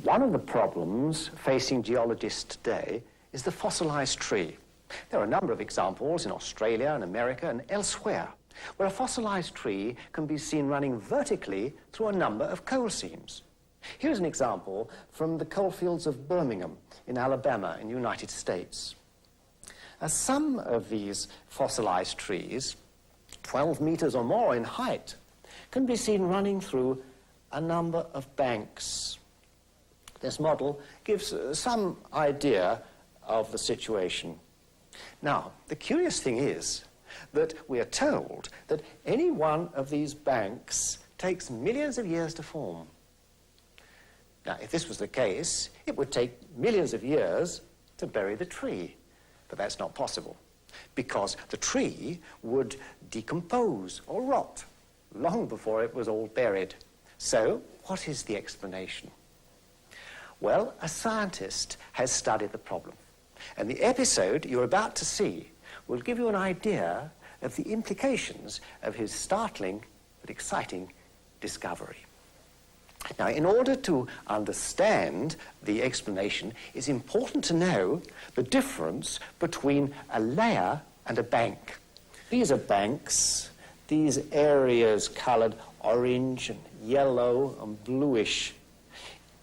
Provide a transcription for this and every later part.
One of the problems facing geologists today is the fossilized tree. There are a number of examples in Australia and America and elsewhere where a fossilized tree can be seen running vertically through a number of coal seams. Here's an example from the coalfields of Birmingham in Alabama in the United States. Some of these fossilized trees, 12 meters or more in height, can be seen running through a number of banks. This model gives some idea of the situation. Now, the curious thing is that we are told that any one of these banks takes millions of years to form. Now, if this was the case, it would take millions of years to bury the tree. But that's not possible, because the tree would decompose or rot long before it was all buried. So, what is the explanation? Well, a scientist has studied the problem, and the episode you're about to see will give you an idea of the implications of his startling but exciting discovery. Now, in order to understand the explanation, it's important to know the difference between a layer and a bank. These are banks, these areas coloured orange and yellow and bluish.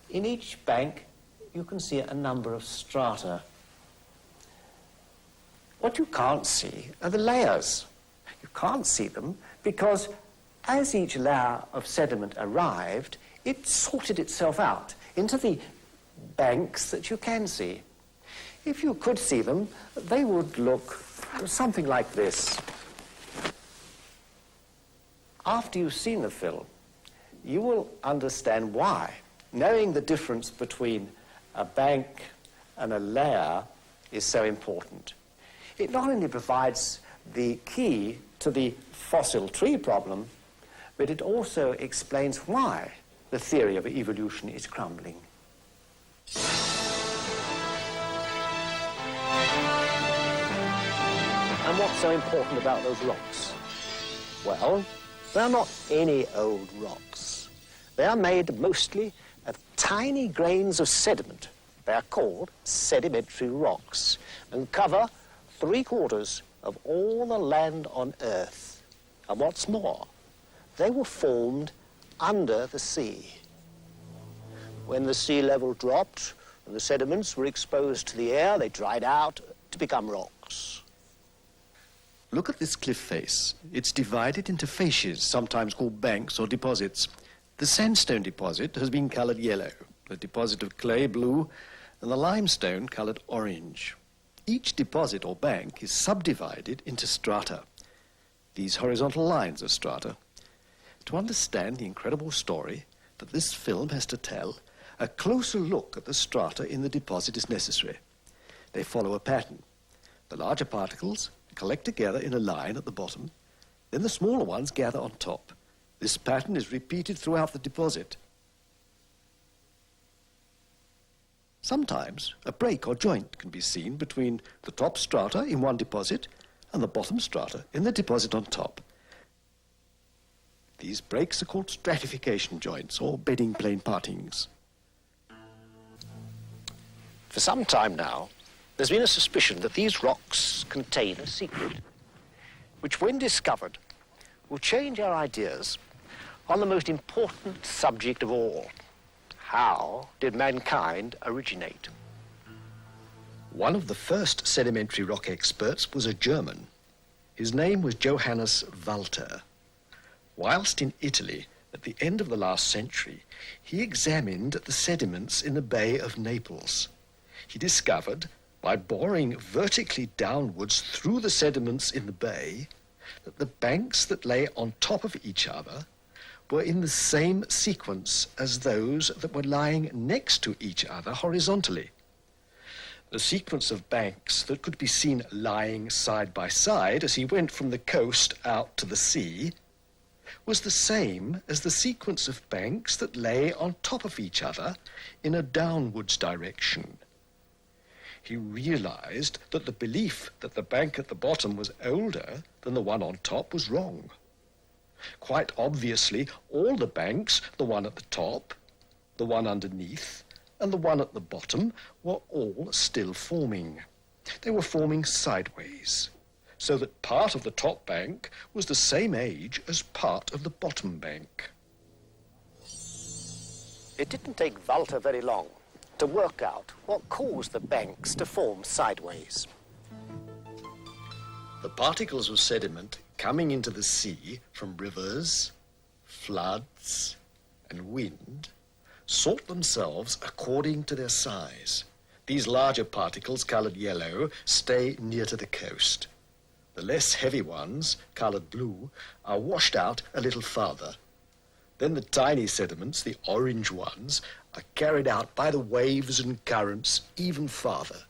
In each bank, you can see a number of strata. What you can't see are the layers. You can't see them because as each layer of sediment arrived, it sorted itself out into the banks that you can see. If you could see them, they would look something like this. After you've seen the film, you will understand why knowing the difference between a bank and a layer is so important. It not only provides the key to the fossil tree problem, but it also explains why the theory of evolution is crumbling. And what's so important about those rocks? Well, they're not any old rocks. They are made mostly of tiny grains of sediment. They are called sedimentary rocks and cover 3/4 of all the land on Earth. And what's more, they were formed under the sea. When the sea level dropped and the sediments were exposed to the air, they dried out to become rocks. Look at this cliff face. It's divided into facies, sometimes called banks or deposits. The sandstone deposit has been coloured yellow, the deposit of clay blue, and the limestone coloured orange. Each deposit or bank is subdivided into strata. These horizontal lines are strata. To understand the incredible story that this film has to tell, a closer look at the strata in the deposit is necessary. They follow a pattern. The larger particles collect together in a line at the bottom, then the smaller ones gather on top. This pattern is repeated throughout the deposit. Sometimes a break or joint can be seen between the top strata in one deposit and the bottom strata in the deposit on top. These breaks are called stratification joints or bedding plane partings. For some time now, there's been a suspicion that these rocks contain a secret, which when discovered will change our ideas on the most important subject of all. How did mankind originate? One of the first sedimentary rock experts was a German. His name was Johannes Walter. Whilst in Italy at the end of the last century, he examined the sediments in the Bay of Naples. He discovered, by boring vertically downwards through the sediments in the bay, that the banks that lay on top of each other were in the same sequence as those that were lying next to each other horizontally. The sequence of banks that could be seen lying side by side as he went from the coast out to the sea was the same as the sequence of banks that lay on top of each other in a downwards direction. He realized that the belief that the bank at the bottom was older than the one on top was wrong. Quite obviously, all the banks, the one at the top, the one underneath, and the one at the bottom were all still forming. They were forming sideways, so that part of the top bank was the same age as part of the bottom bank. It didn't take Walter very long to work out what caused the banks to form sideways. The particles of sediment coming into the sea from rivers, floods, and wind sort themselves according to their size. These larger particles, coloured yellow, stay near to the coast. The less heavy ones, coloured blue, are washed out a little farther. Then the tiny sediments, the orange ones, are carried out by the waves and currents even farther.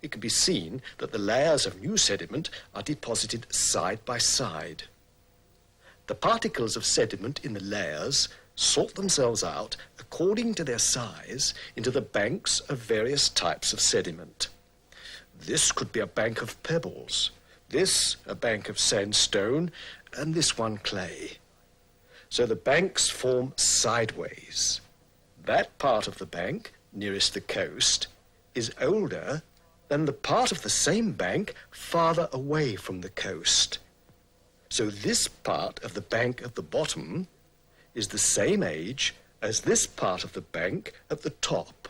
It can be seen that the layers of new sediment are deposited side by side. The particles of sediment in the layers sort themselves out according to their size into the banks of various types of sediment. This could be a bank of pebbles, this a bank of sandstone, and this one clay. So the banks form sideways. That part of the bank nearest the coast is older than the part of the same bank farther away from the coast. So this part of the bank at the bottom is the same age as this part of the bank at the top.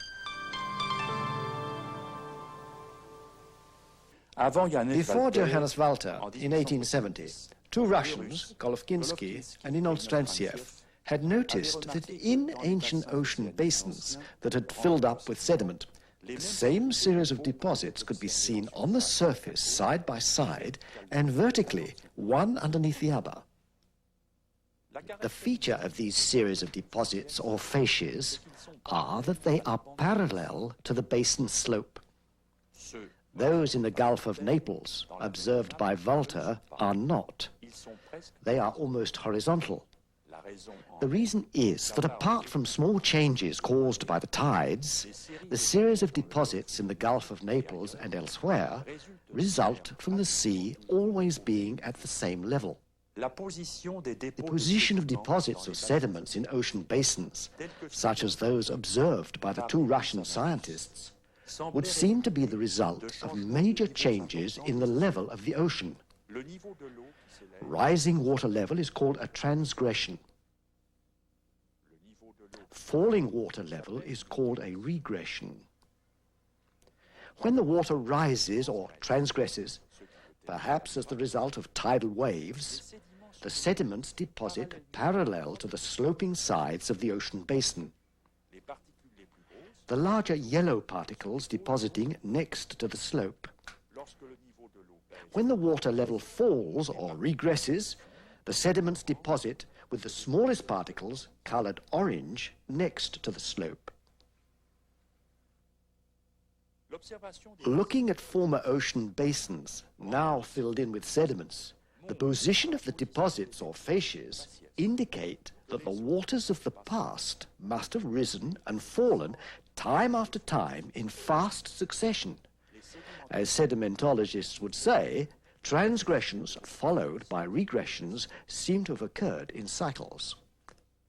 Before Johannes Walter, in 1870, two Russians, Golubkinsky and Inolstrantsiev, had noticed that in ancient ocean basins that had filled up with sediment, the same series of deposits could be seen on the surface side by side and vertically, one underneath the other. The feature of these series of deposits or facies are that they are parallel to the basin slope. Those in the Gulf of Naples, observed by Walter, are not. They are almost horizontal. The reason is that apart from small changes caused by the tides, the series of deposits in the Gulf of Naples and elsewhere result from the sea always being at the same level. The position of deposits of sediments in ocean basins, such as those observed by the two Russian scientists, would seem to be the result of major changes in the level of the ocean. Rising water level is called a transgression. Falling water level is called a regression. When the water rises or transgresses, perhaps as the result of tidal waves, the sediments deposit parallel to the sloping sides of the ocean basin. The larger yellow particles depositing next to the slope. When the water level falls or regresses, the sediments deposit with the smallest particles, coloured orange, next to the slope. Looking at former ocean basins, now filled in with sediments, the position of the deposits or facies indicate that the waters of the past must have risen and fallen time after time in fast succession. As sedimentologists would say, transgressions followed by regressions seem to have occurred in cycles.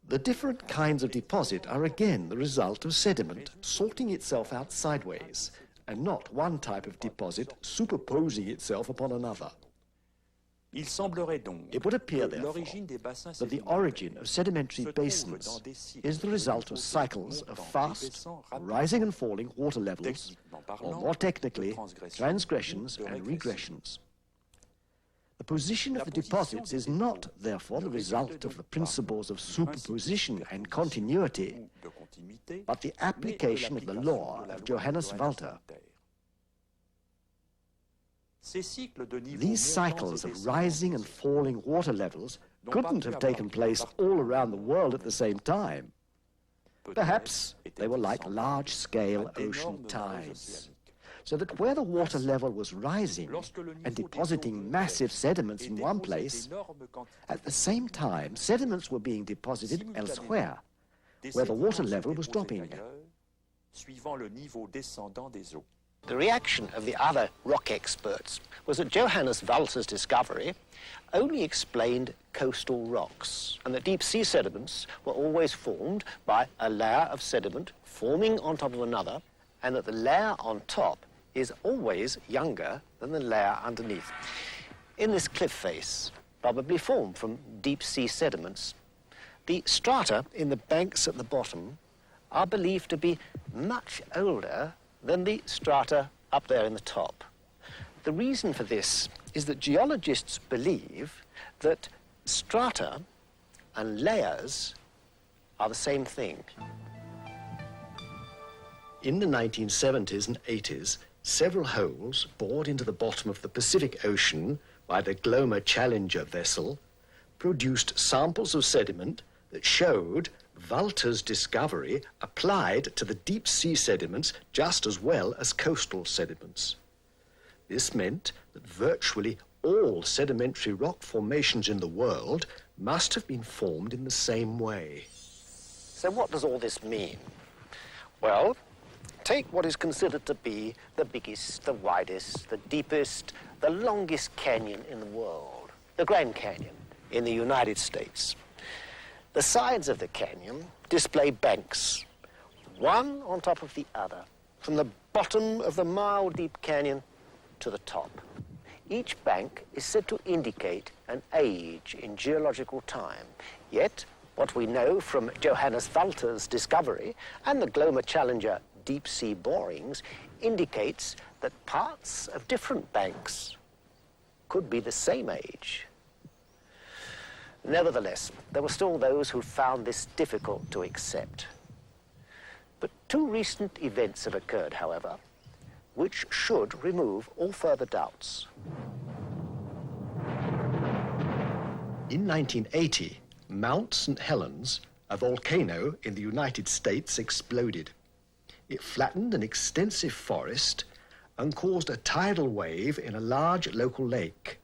The different kinds of deposit are again the result of sediment sorting itself out sideways, and not one type of deposit superposing itself upon another. It would appear, therefore, that the origin of sedimentary basins is the result of cycles of fast, rising and falling water levels, or more technically, transgressions and regressions. The position of the deposits is not, therefore, the result of the principles of superposition and continuity, but the application of the law of Johannes Walter. These cycles of rising and falling water levels couldn't have taken place all around the world at the same time. Perhaps they were like large-scale ocean tides, so that where the water level was rising and depositing massive sediments in one place, at the same time sediments were being deposited elsewhere, where the water level was dropping. The reaction of the other rock experts was that Johannes Walter's discovery only explained coastal rocks, and that deep sea sediments were always formed by a layer of sediment forming on top of another, and that the layer on top is always younger than the layer underneath. In this cliff face, probably formed from deep sea sediments, the strata in the banks at the bottom are believed to be much older than the strata up there in the top. The reason for this is that geologists believe that strata and layers are the same thing. In the 1970s and 80s, several holes bored into the bottom of the Pacific Ocean by the Glomar Challenger vessel produced samples of sediment that showed Walter's discovery applied to the deep sea sediments just as well as coastal sediments. This meant that virtually all sedimentary rock formations in the world must have been formed in the same way. So what does all this mean? Well, take what is considered to be the biggest, the widest, the deepest, the longest canyon in the world, the Grand Canyon in the United States. The sides of the canyon display banks, one on top of the other, from the bottom of the mile-deep canyon to the top. Each bank is said to indicate an age in geological time. Yet, what we know from Johannes Walter's discovery and the Glomar Challenger deep-sea borings indicates that parts of different banks could be the same age. Nevertheless, there were still those who found this difficult to accept. But two recent events have occurred, however, which should remove all further doubts. In 1980, Mount St. Helens, a volcano in the United States, exploded. It flattened an extensive forest and caused a tidal wave in a large local lake.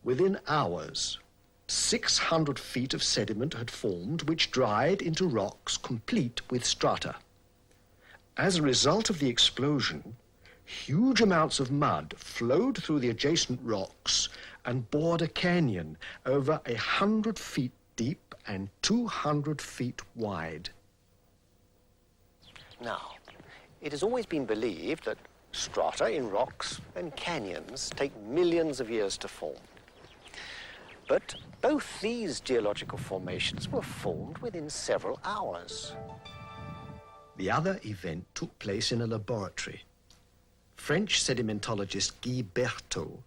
Within hours, 600 feet of sediment had formed, which dried into rocks complete with strata. As a result of the explosion, huge amounts of mud flowed through the adjacent rocks and bored a canyon over 100 feet deep and 200 feet wide. Now, it has always been believed that strata in rocks and canyons take millions of years to form. But both these geological formations were formed within several hours. The other event took place in a laboratory. French sedimentologist Guy Berthaud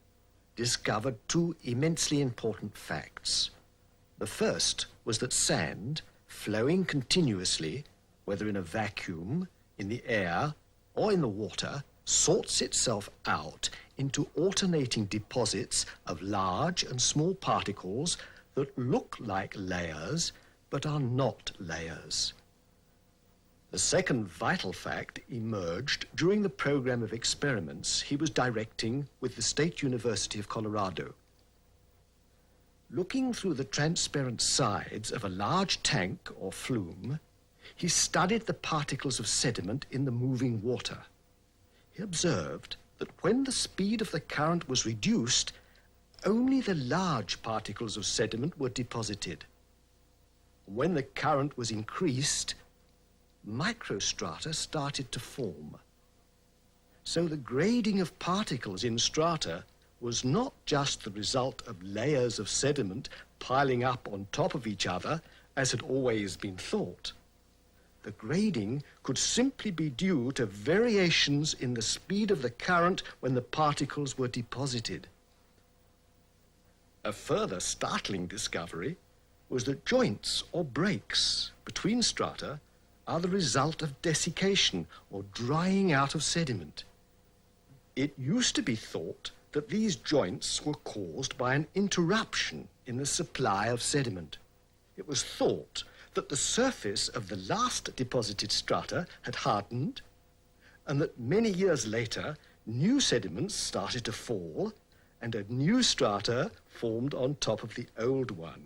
discovered two immensely important facts. The first was that sand, flowing continuously, whether in a vacuum, in the air, or in the water, sorts itself out into alternating deposits of large and small particles that look like layers, but are not layers. The second vital fact emerged during the program of experiments he was directing with the State University of Colorado. Looking through the transparent sides of a large tank or flume, he studied the particles of sediment in the moving water. He observed that when the speed of the current was reduced, only the large particles of sediment were deposited. When the current was increased, microstrata started to form. So the grading of particles in strata was not just the result of layers of sediment piling up on top of each other, as had always been thought. The grading could simply be due to variations in the speed of the current when the particles were deposited. A further startling discovery was that joints or breaks between strata are the result of desiccation or drying out of sediment. It used to be thought that these joints were caused by an interruption in the supply of sediment. It was thought that the surface of the last deposited strata had hardened, and that many years later, new sediments started to fall, and a new strata formed on top of the old one.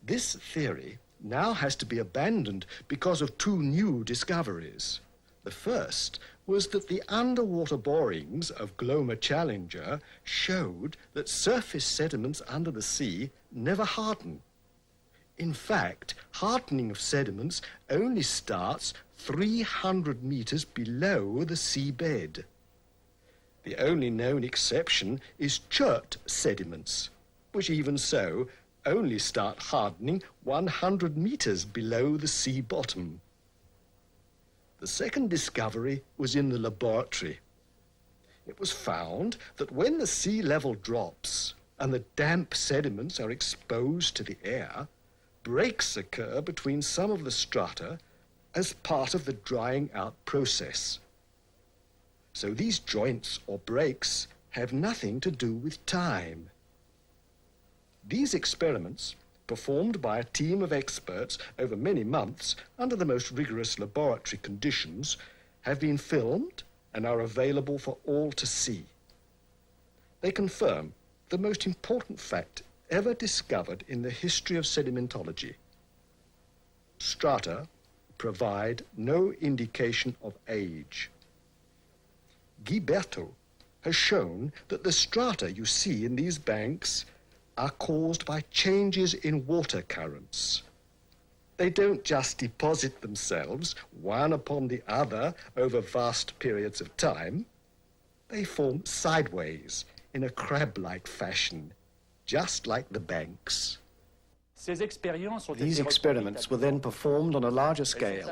This theory now has to be abandoned because of two new discoveries. The first was that the underwater borings of Glomar Challenger showed that surface sediments under the sea never harden. In fact, hardening of sediments only starts 300 meters below the seabed. The only known exception is chert sediments, which even so only start hardening 100 meters below the sea bottom. The second discovery was in the laboratory. It was found that when the sea level drops and the damp sediments are exposed to the air, breaks occur between some of the strata as part of the drying out process. So these joints or breaks have nothing to do with time. These experiments, performed by a team of experts over many months under the most rigorous laboratory conditions, have been filmed and are available for all to see. They confirm the most important fact ever discovered in the history of sedimentology. Strata provide no indication of age. Guy Berthaud has shown that the strata you see in these banks are caused by changes in water currents. They don't just deposit themselves one upon the other over vast periods of time. They form sideways in a crab-like fashion, just like the banks. These experiments were then performed on a larger scale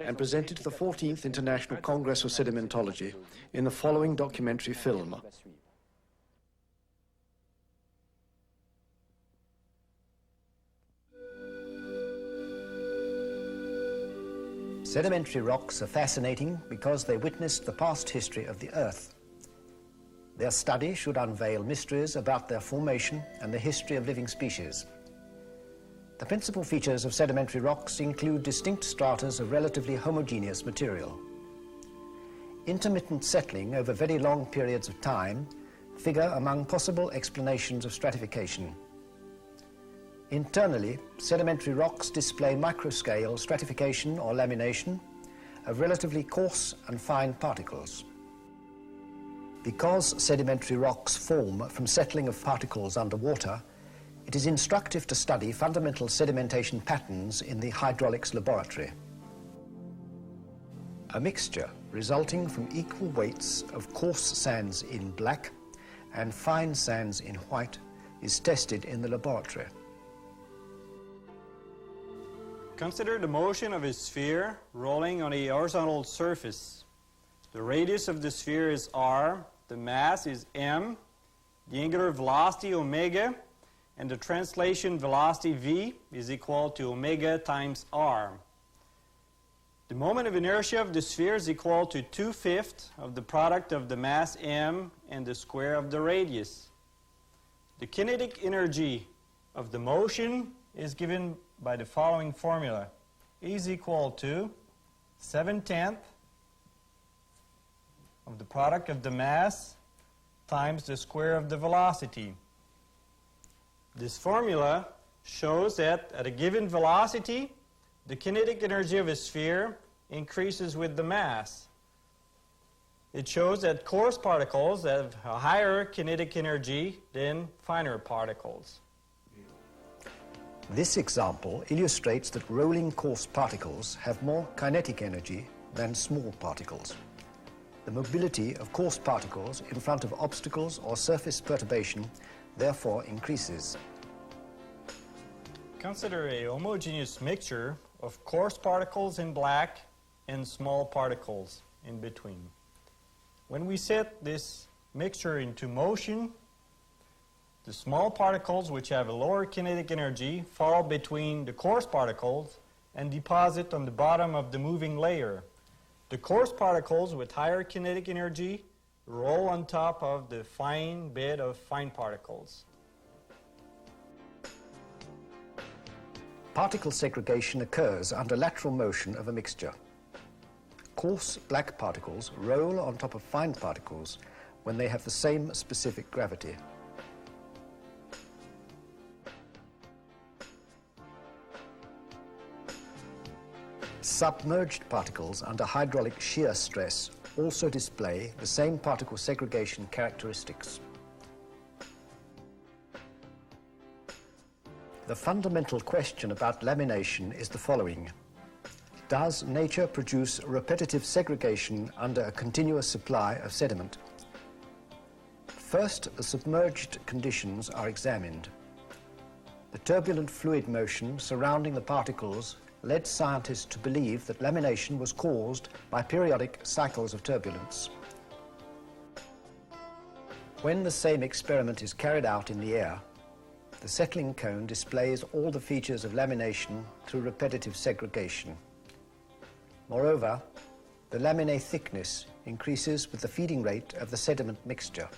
and presented to the 14th International Congress of Sedimentology in the following documentary film. Sedimentary rocks are fascinating because they witnessed the past history of the Earth. Their study should unveil mysteries about their formation and the history of living species. The principal features of sedimentary rocks include distinct stratas of relatively homogeneous material. Intermittent settling over very long periods of time figure among possible explanations of stratification. Internally, sedimentary rocks display microscale stratification or lamination of relatively coarse and fine particles. Because sedimentary rocks form from settling of particles underwater, it is instructive to study fundamental sedimentation patterns in the hydraulics laboratory. A mixture resulting from equal weights of coarse sands in black and fine sands in white is tested in the laboratory. Consider the motion of a sphere rolling on a horizontal surface. The radius of the sphere is r, the mass is m, the angular velocity omega, and the translation velocity v is equal to omega times r. The moment of inertia of the sphere is equal to 2/5 of the product of the mass m and the square of the radius. The kinetic energy of the motion is given by the following formula. E is equal to 7/10 of the product of the mass times the square of the velocity. This formula shows that at a given velocity, the kinetic energy of a sphere increases with the mass. It shows that coarse particles have a higher kinetic energy than finer particles. This example illustrates that rolling coarse particles have more kinetic energy than small particles. The mobility of coarse particles in front of obstacles or surface perturbation therefore increases. Consider a homogeneous mixture of coarse particles in black and small particles in between. When we set this mixture into motion, the small particles, which have a lower kinetic energy, fall between the coarse particles and deposit on the bottom of the moving layer. The coarse particles with higher kinetic energy roll on top of the fine bed of fine particles. Particle segregation occurs under lateral motion of a mixture. Coarse black particles roll on top of fine particles when they have the same specific gravity. Submerged particles under hydraulic shear stress also display the same particle segregation characteristics. The fundamental question about lamination is the following. Does nature produce repetitive segregation under a continuous supply of sediment? First, the submerged conditions are examined. The turbulent fluid motion surrounding the particles led scientists to believe that lamination was caused by periodic cycles of turbulence. When the same experiment is carried out in the air, the settling cone displays all the features of lamination through repetitive segregation. Moreover, the laminae thickness increases with the feeding rate of the sediment mixture.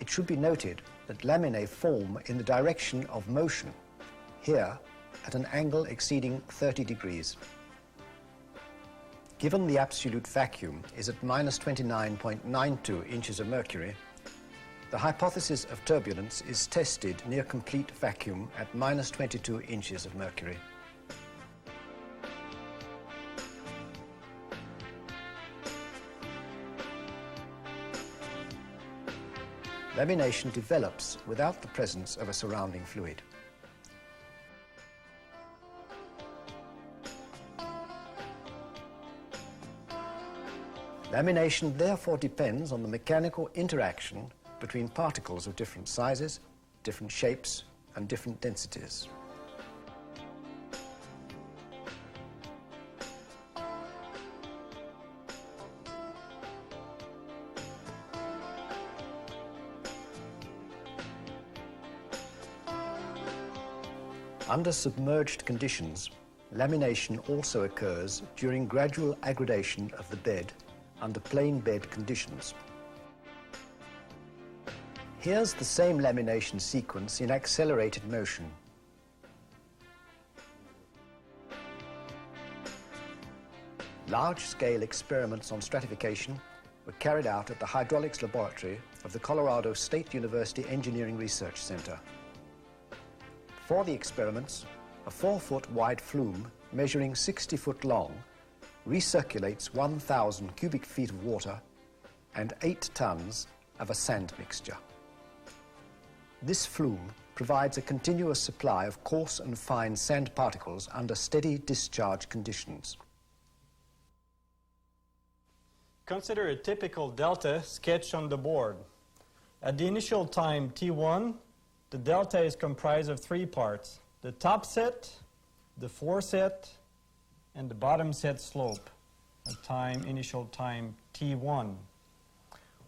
It should be noted that laminae form in the direction of motion, here at an angle exceeding 30 degrees. Given the absolute vacuum is at minus 29.92 inches of mercury, the hypothesis of turbulence is tested near complete vacuum at minus 22 inches of mercury. Lamination develops without the presence of a surrounding fluid. Lamination therefore depends on the mechanical interaction between particles of different sizes, different shapes, and different densities. Under submerged conditions, lamination also occurs during gradual aggradation of the bed under plain bed conditions. Here's the same lamination sequence in accelerated motion. Large-scale experiments on stratification were carried out at the Hydraulics Laboratory of the Colorado State University Engineering Research Center. For the experiments, a 4-foot wide flume measuring 60 foot long recirculates 1,000 cubic feet of water and 8 tons of a sand mixture. This flume provides a continuous supply of coarse and fine sand particles under steady discharge conditions. Consider a typical delta sketched on the board. At the initial time t1, the delta is comprised of 3 parts: the top set, the foreset, and the bottom set slope at initial time t1.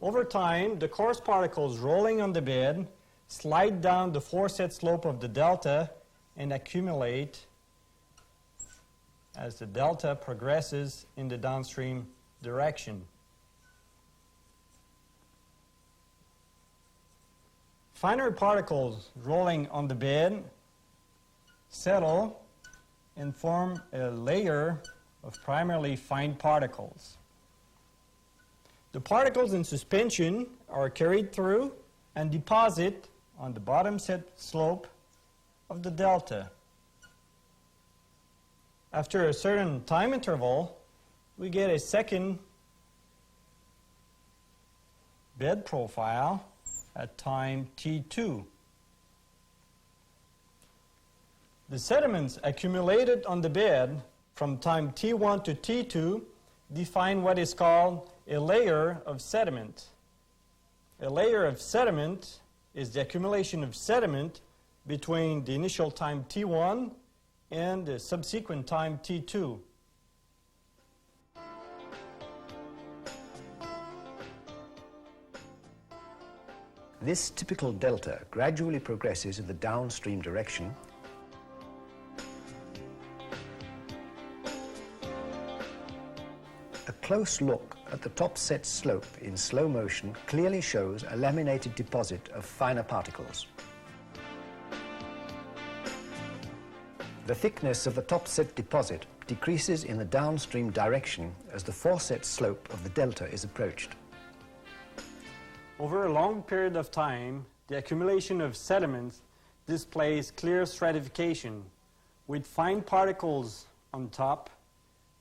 Over time, the coarse particles rolling on the bed slide down the foreset slope of the delta and accumulate as the delta progresses in the downstream direction. Finer particles rolling on the bed settle and form a layer of primarily fine particles. The particles in suspension are carried through and deposit on the bottom set slope of the delta. After a certain time interval, we get a second bed profile at time t2. The sediments accumulated on the bed from time t1 to t2 define what is called a layer of sediment. A layer of sediment is the accumulation of sediment between the initial time t1 and the subsequent time t2. This typical delta gradually progresses in the downstream direction A close look at the top set slope in slow motion clearly shows a laminated deposit of finer particles. The thickness of the top set deposit decreases in the downstream direction as the foreset slope of the delta is approached. Over a long period of time, the accumulation of sediments displays clear stratification, with fine particles on top,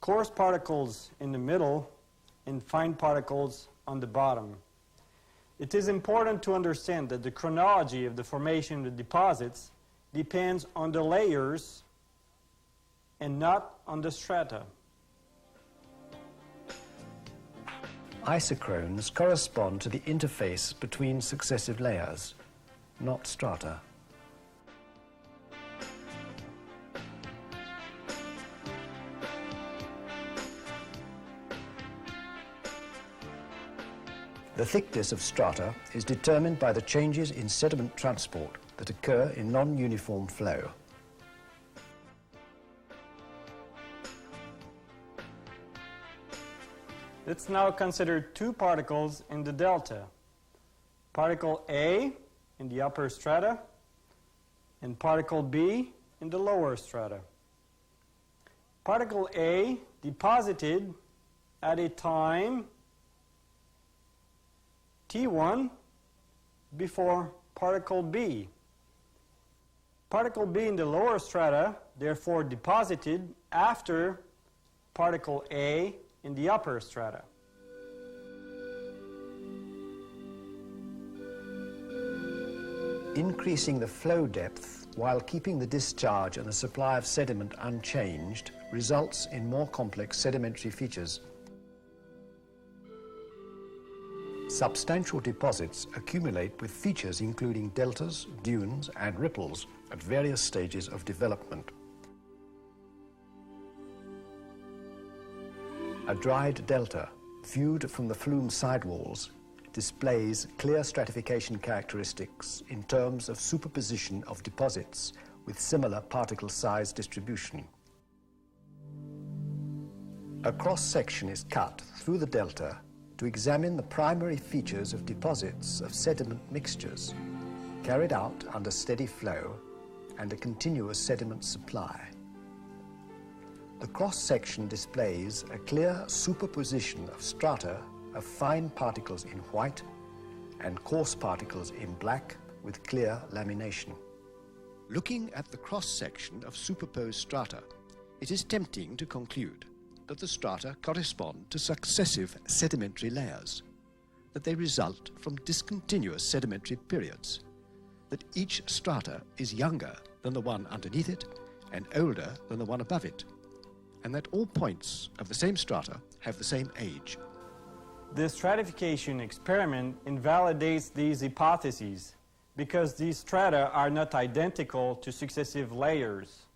coarse particles in the middle, and fine particles on the bottom. It is important to understand that the chronology of the formation of the deposits depends on the layers and not on the strata. Isochrones correspond to the interface between successive layers, not strata. The thickness of strata is determined by the changes in sediment transport that occur in non-uniform flow. Let's now consider two particles in the delta. Particle A in the upper strata and particle B in the lower strata. Particle A deposited at a time T1 before particle B. Particle B in the lower strata therefore deposited after particle A in the upper strata. Increasing the flow depth while keeping the discharge and the supply of sediment unchanged results in more complex sedimentary features. Substantial deposits accumulate with features including deltas, dunes, and ripples at various stages of development. A dried delta, viewed from the flume sidewalls, displays clear stratification characteristics in terms of superposition of deposits with similar particle size distribution. A cross-section is cut through the delta to examine the primary features of deposits of sediment mixtures carried out under steady flow and a continuous sediment supply. The cross-section displays a clear superposition of strata of fine particles in white and coarse particles in black with clear lamination. Looking at the cross-section of superposed strata, it is tempting to conclude that the strata correspond to successive sedimentary layers, that they result from discontinuous sedimentary periods, that each strata is younger than the one underneath it and older than the one above it, and that all points of the same strata have the same age. The stratification experiment invalidates these hypotheses because these strata are not identical to successive layers.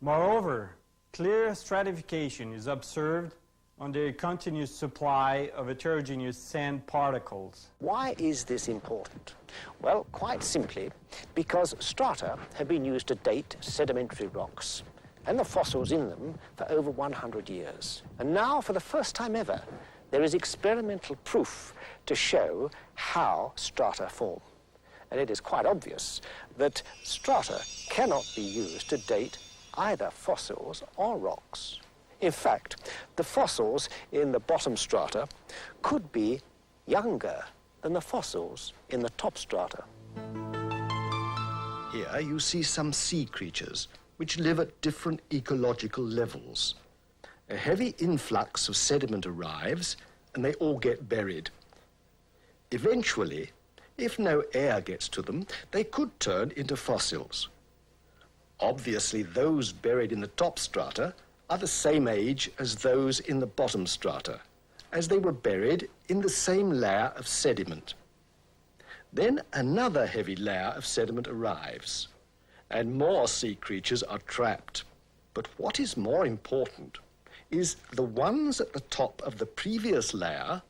Moreover, clear stratification is observed under a continuous supply of heterogeneous sand particles. Why is this important? Well, quite simply, because strata have been used to date sedimentary rocks and the fossils in them for over 100 years. And now, for the first time ever, there is experimental proof to show how strata form. And it is quite obvious that strata cannot be used to date either fossils or rocks. In fact, the fossils in the bottom strata could be younger than the fossils in the top strata. Here you see some sea creatures which live at different ecological levels. A heavy influx of sediment arrives and they all get buried. Eventually, if no air gets to them, they could turn into fossils. Obviously, those buried in the top strata are the same age as those in the bottom strata, as they were buried in the same layer of sediment. Then another heavy layer of sediment arrives, and more sea creatures are trapped. But what is more important is the ones at the top of the previous layer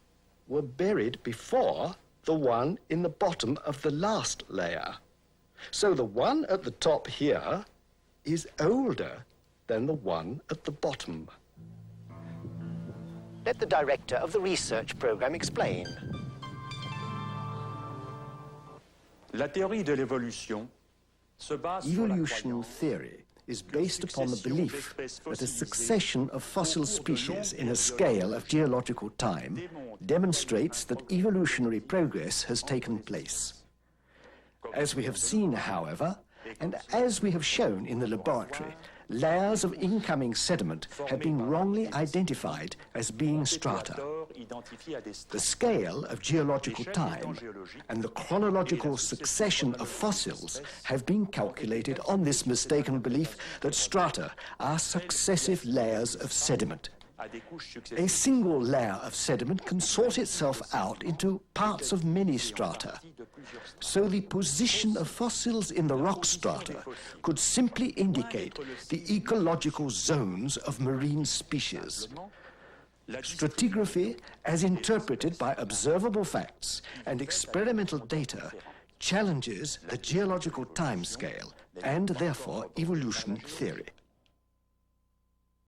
were buried before the one in the bottom of the last layer. So the one at the top here is older than the one at the bottom. Let the director of the research program explain. La théorie de l'évolution se base sur la Evolution croyance theory is based upon the belief that a succession of fossil species in a scale of geological time demonstrates that evolutionary progress has taken place. As we have seen, however, and as we have shown in the laboratory, layers of incoming sediment have been wrongly identified as being strata. The scale of geological time and the chronological succession of fossils have been calculated on this mistaken belief that strata are successive layers of sediment. A single layer of sediment can sort itself out into parts of many strata. So the position of fossils in the rock strata could simply indicate the ecological zones of marine species. Stratigraphy, as interpreted by observable facts and experimental data, challenges the geological timescale and therefore evolution theory.